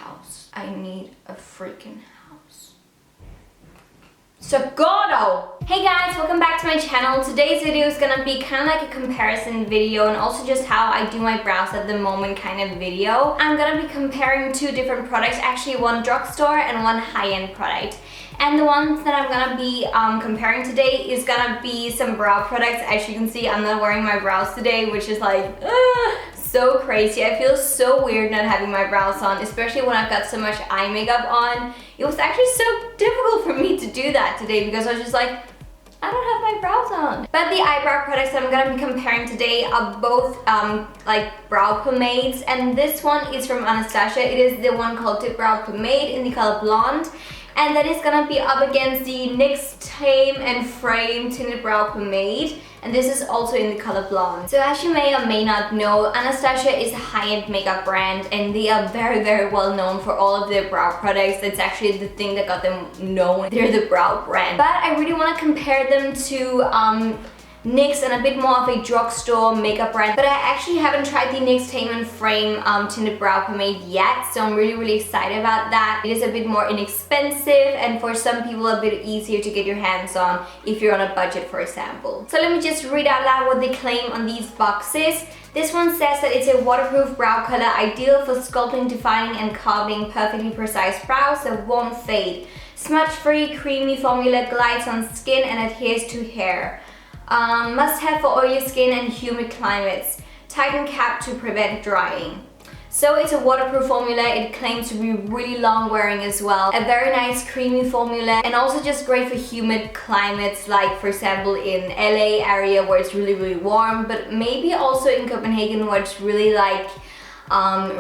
house. I need a freaking house. Sagado! Hey guys, welcome back to my channel. Today's video is gonna be kind of like a comparison video and also just how I do my brows at the moment kind of video. I'm gonna be comparing two different products, actually one drugstore and one high-end product. And the ones that I'm gonna be comparing today is gonna be some brow products. As you can see, I'm not wearing my brows today, which is like, so crazy. I feel so weird not having my brows on, especially when I've got so much eye makeup on. It was actually so difficult for me to do that today because I was just like, I don't have my brows on. But the eyebrow products that I'm gonna be comparing today are both like brow pomades, and this one is from Anastasia. It is the one called Dipbrow Pomade in the color Blonde. And that is gonna be up against the Nyx Tame and Frame Tinted Brow Pomade. And this is also in the color Blonde. So as you may or may not know, Anastasia is a high-end makeup brand and they are very, very well known for all of their brow products. That's actually the thing that got them known. They're the brow brand. But I really want to compare them to NYX and a bit more of a drugstore makeup brand, but I actually haven't tried the Nyx Tame and Frame Tinted Brow Pomade yet, so I'm really excited about that. It is a bit more inexpensive and for some people a bit easier to get your hands on if you're on a budget, for example. So let me just read out loud what they claim on these boxes. This one says that it's a waterproof brow color ideal for sculpting, defining and carving perfectly precise brows that won't fade. Smudge-free, creamy formula glides on skin and adheres to hair. Must have for oily skin and humid climates. Tighten cap to prevent drying. So it's a waterproof formula. It claims to be really long wearing as well. A very nice creamy formula and also just great for humid climates, like for example in LA area where it's really warm, but maybe also in Copenhagen where it's really like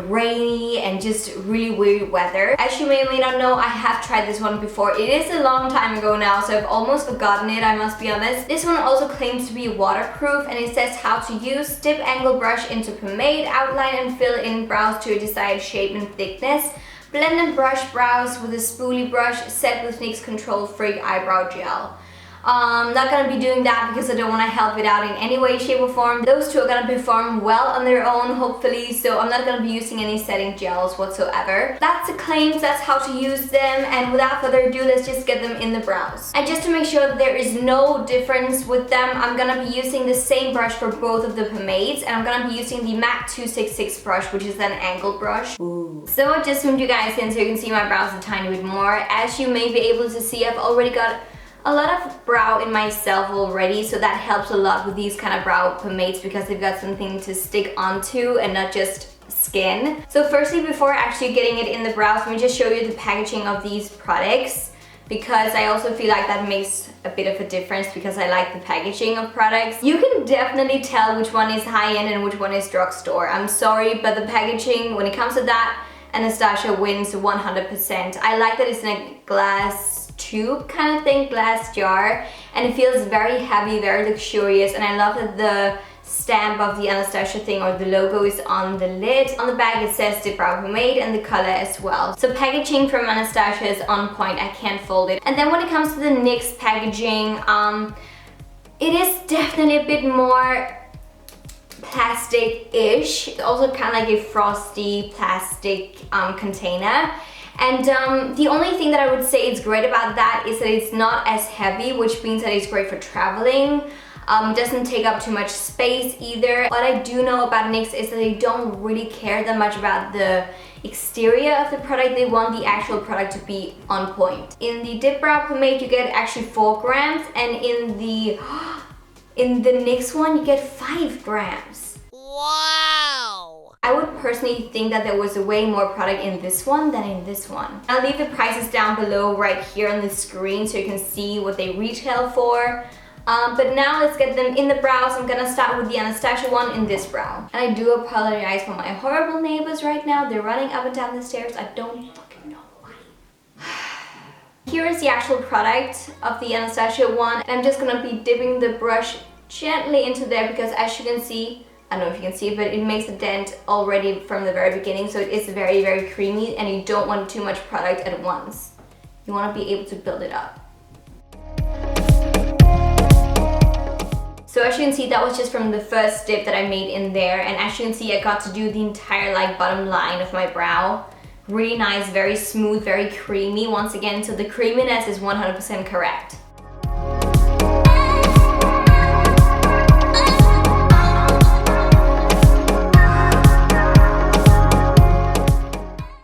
rainy and just really weird weather. As you may or may not know, I have tried this one before. It is a long time ago now, so I've almost forgotten it, I must be honest. This one also claims to be waterproof and it says how to use. Dip angle brush into pomade, outline and fill in brows to a desired shape and thickness. Blend and brush brows with a spoolie brush, set with NYX Control Freak Eyebrow Gel. I'm not gonna be doing that because I don't want to help it out in any way, shape or form. Those two are gonna perform well on their own, hopefully, so I'm not gonna be using any setting gels whatsoever. That's the claims, that's how to use them, and without further ado, let's just get them in the brows. And just to make sure that there is no difference with them, I'm gonna be using the same brush for both of the pomades, and I'm gonna be using the MAC 266 brush, which is an angled brush. Ooh. So I just zoomed you guys in so you can see my brows a tiny bit more. As you may be able to see, I've already got a lot of brow in myself already, so that helps a lot with these kind of brow pomades because they've got something to stick onto and not just skin. So firstly, before actually getting it in the brows, let me just show you the packaging of these products because I also feel like that makes a bit of a difference because I like the packaging of products. You can definitely tell which one is high-end and which one is drugstore. I'm sorry, but the packaging, when it comes to that, Anastasia wins 100%. I like that it's in a glass tube kind of thing, glass jar, and it feels very heavy, very luxurious, and I love that the stamp of the Anastasia thing or the logo is on the lid. On the back it says Dipbrow Pomade and the color as well. So packaging from Anastasia is on point, I can't fold it. And then when it comes to the NYX packaging, it is definitely a bit more plastic-ish. It's also kind of like a frosty plastic container. And the only thing that I would say is great about that is that it's not as heavy, which means that it's great for traveling. It doesn't take up too much space either. What I do know about NYX is that they don't really care that much about the exterior of the product. They want the actual product to be on point. In the Dipbrow Pomade you get actually 4 grams, and in the NYX one you get 5 grams. Wow! I would personally think that there was way more product in this one than in this one. I'll leave the prices down below right here on the screen so you can see what they retail for. But now let's get them in the brows. I'm gonna start with the Anastasia one in this brow. And I do apologize for my horrible neighbors right now. They're running up and down the stairs. I don't fucking know why. Here is the actual product of the Anastasia one. And I'm just gonna be dipping the brush gently into there because as you can see, I don't know if you can see it, but it makes a dent already from the very beginning, so it is very creamy and you don't want too much product at once. You want to be able to build it up. So as you can see, that was just from the first dip that I made in there, and as you can see, I got to do the entire like bottom line of my brow really nice, very smooth, very creamy once again, so the creaminess is 100% correct.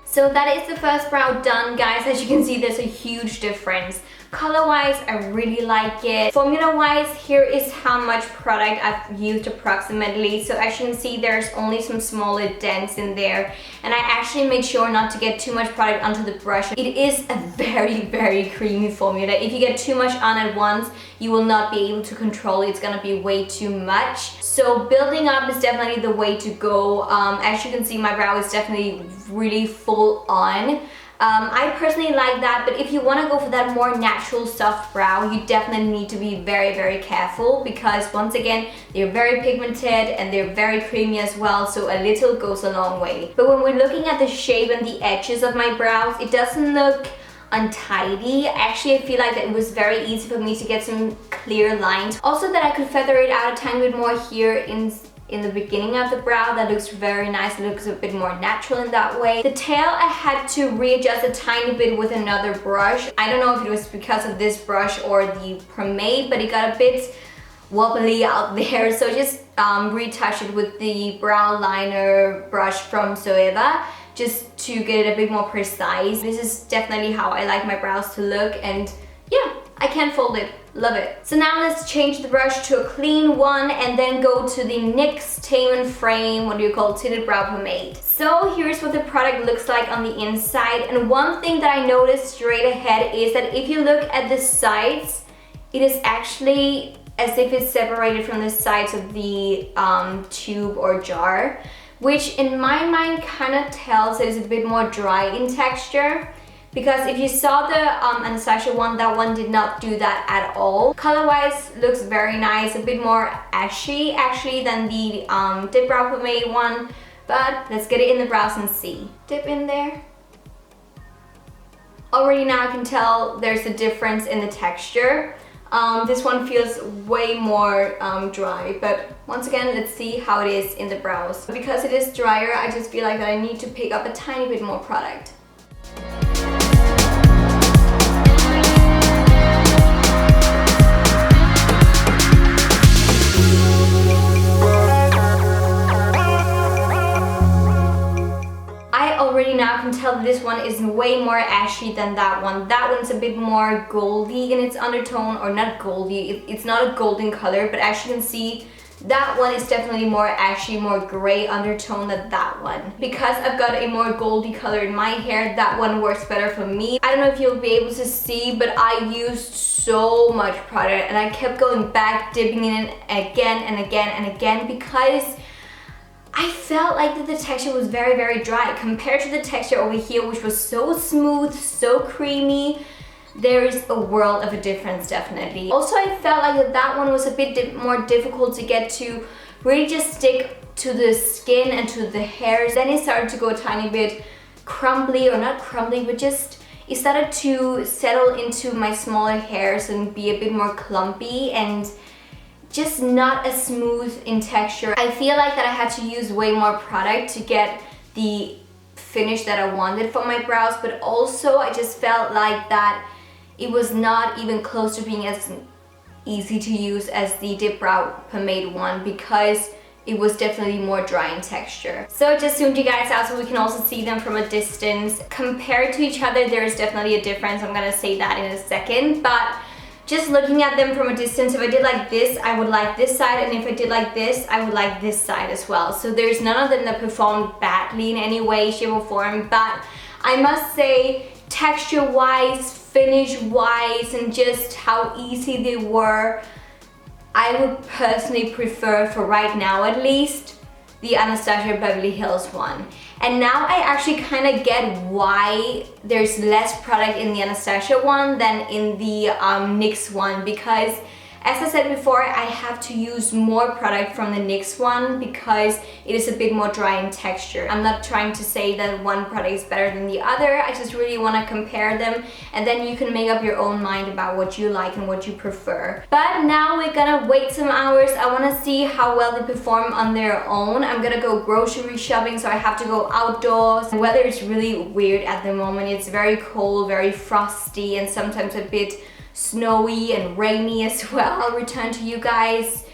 So that is the first brow done, guys. As you can see, there's a huge difference. Color-wise, I really like it. Formula-wise, here is how much product I've used approximately. So as you can see, there's only some smaller dents in there. And I actually made sure not to get too much product onto the brush. It is a very, very creamy formula. If you get too much on at once, you will not be able to control it. It's gonna be way too much. So building up is definitely the way to go. As you can see, my brow is definitely really full on. I personally like that, but if you want to go for that more natural soft brow, you definitely need to be very, very careful, because once again, they're very pigmented and they're very creamy as well, so a little goes a long way. But when we're looking at the shape and the edges of my brows, it doesn't look untidy. Actually, I feel like that it was very easy for me to get some clear lines. Also that I could feather it out a tiny bit more here in the beginning of the brow. That looks very nice. It looks a bit more natural in that way. The tail, I had to readjust a tiny bit with another brush. I don't know if it was because of this brush or the pomade, but it got a bit wobbly out there, so just retouch it with the brow liner brush from Zoeva, just to get it a bit more precise. This is definitely how I like my brows to look, and yeah, I can't fold it. Love it. So now let's change the brush to a clean one and then go to the Nyx Tame Frame, tinted brow pomade. So here's what the product looks like on the inside, and one thing that I noticed straight ahead is that if you look at the sides, it is actually as if it's separated from the sides of the tube or jar, which in my mind kind of tells that it's a bit more dry in texture. Because if you saw the Anastasia one, that one did not do that at all. Color-wise, looks very nice, a bit more ashy actually than the Dipbrow Pomade one. But let's get it in the brows and see. Dip in there. Already now I can tell there's a difference in the texture. This one feels way more dry, but once again, let's see how it is in the brows. Because it is drier, I just feel like that I need to pick up a tiny bit more product. Already now can tell that this one is way more ashy than that one. That one's a bit more goldy in its undertone, or not goldy, it's not a golden color, but as you can see, that one is definitely more ashy, more gray undertone than that one. Because I've got a more goldy color in my hair, that one works better for me. I don't know if you'll be able to see, but I used so much product and I kept going back, dipping in it again and again and again, because I felt like that the texture was very, very dry compared to the texture over here, which was so smooth, so creamy. There is a world of a difference, definitely. Also, I felt like that one was a bit more difficult to get to really just stick to the skin and to the hairs. Then it started to go a tiny bit crumbly, or not crumbly, but just it started to settle into my smaller hairs and be a bit more clumpy and just not as smooth in texture. I feel like that I had to use way more product to get the finish that I wanted for my brows, but also I just felt like that it was not even close to being as easy to use as the Dipbrow Pomade one, because it was definitely more dry in texture. So I just zoomed you guys out so we can also see them from a distance. Compared to each other, there is definitely a difference. I'm gonna say that in a second, but just looking at them from a distance, if I did like this, I would like this side, and if I did like this, I would like this side as well. So there's none of them that performed badly in any way, shape or form, but I must say, texture-wise, finish-wise, and just how easy they were, I would personally prefer, for right now at least, the Anastasia Beverly Hills one. And now I actually kind of get why there's less product in the Anastasia one than in the NYX one, because As I said before, I have to use more product from the NYX one because it is a bit more dry in texture. I'm not trying to say that one product is better than the other. I just really want to compare them, and then you can make up your own mind about what you like and what you prefer. But now we're gonna wait some hours. I want to see how well they perform on their own. I'm gonna go grocery shopping, so I have to go outdoors. The weather is really weird at the moment. It's very cold, very frosty, and sometimes a bit snowy and rainy as well. I'll return to you guys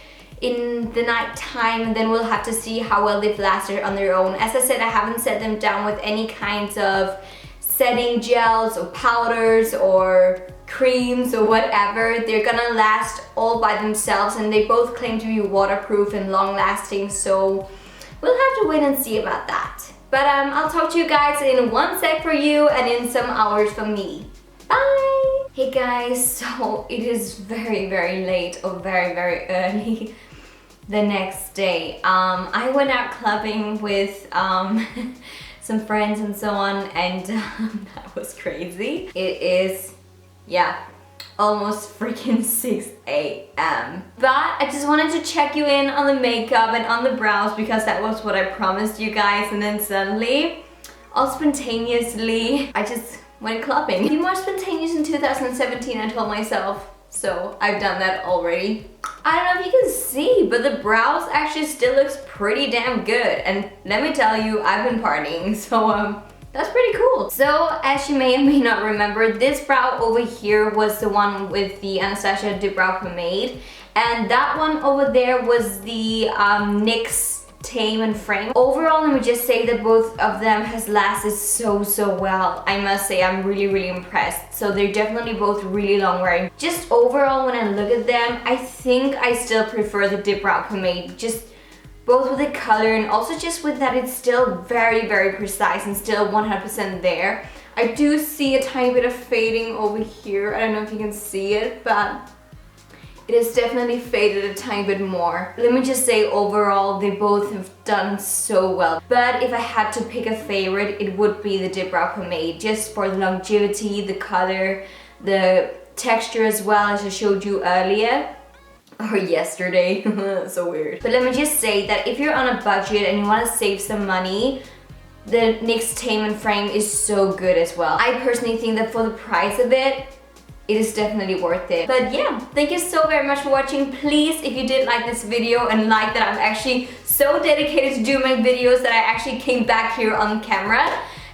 in the night time, and then we'll have to see how well they've lasted on their own. As I said, I haven't set them down with any kinds of setting gels or powders or creams or whatever. They're gonna last all by themselves, and they both claim to be waterproof and long lasting, so we'll have to wait and see about that. But I'll talk to you guys in one sec for you and in some hours for me. Bye! Hey guys, so it is very late, or very early the next day. I went out clubbing with some friends and so on, and that was crazy. It is, yeah, almost freaking 6 a.m. But I just wanted to check you in on the makeup and on the brows because that was what I promised you guys, and then suddenly, all spontaneously, I just went clubbing. Be more spontaneous in 2017, I told myself, so I've done that already. I don't know if you can see, but the brows actually still looks pretty damn good, and let me tell you, I've been partying, so that's pretty cool. So as you may or may not remember, this brow over here was the one with the Anastasia Dipbrow Pomade, and that one over there was the NYX Tame and Frame. Overall, let me just say that both of them has lasted so well. I must say I'm really impressed. So they're definitely both really long wearing. Just overall, when I look at them, I think I still prefer the Dipbrow Pomade. Just both with the color and also just with that it's still very precise and still 100% there. I do see a tiny bit of fading over here. I don't know if you can see it, but it has definitely faded a tiny bit more. Let me just say overall they both have done so well. But if I had to pick a favorite, it would be the Dipbrow Pomade, just for the longevity, the color, the texture as well, as I showed you earlier. Or yesterday, so weird. But let me just say that if you're on a budget and you want to save some money, the NYX Tame and Frame is so good as well. I personally think that for the price of it, it is definitely worth it. But yeah, thank you so very much for watching. Please, if you did like this video and like that I'm actually so dedicated to do my videos that I actually came back here on camera,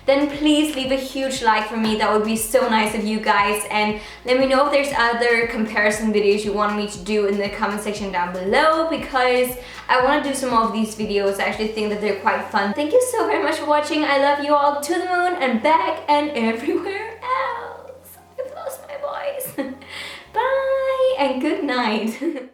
then please leave a huge like for me. That would be so nice of you guys, and let me know if there's other comparison videos you want me to do in the comment section down below, because I want to do some more of these videos. I actually think that they're quite fun. Thank you so very much for watching. I love you all to the moon and back and everywhere else. I've lost my voice. Bye and good night.